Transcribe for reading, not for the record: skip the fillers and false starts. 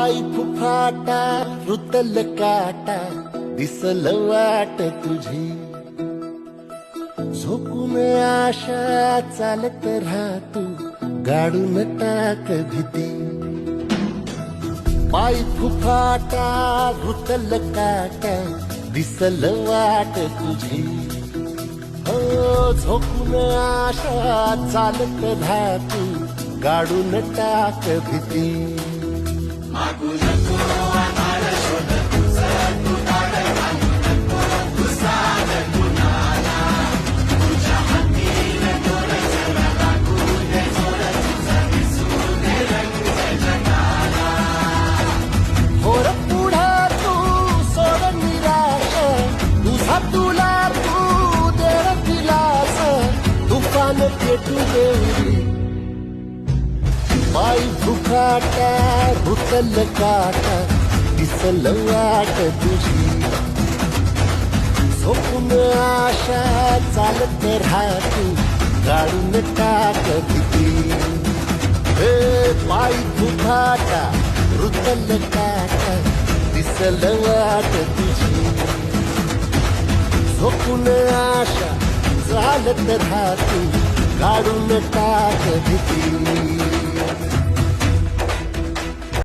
पाय फुफाटा रुतल काटा दिसल वाट तुझी झोपून आशा चालत राहतू गाडून टाक भीती पाय फुफाटा रुतल काटा दिसल वाट तुझी हो झोपून आशा चालत राहतू गाडून टाक भीती मागू नको आधार शोध तुझा तू दाड घालू नको तुझा गुणाला तुझ्या हातीन तोर जरा लागू दे जोर तुझा दिसू दे रंग जगाला होर पुढा तू सोड निराश तुझा तुला तू दे दिलास तुफान पेटू देऊरी पाय फुफाटा रुतल काटा दिसल वाट तुझी झोपून आशा चालत राहतू गाडून टाक भीती हे पाय फुफाटा रुतल काटा दिसल वाट तुझी झोपून आशा चालत राहतू गाडून टाक भीती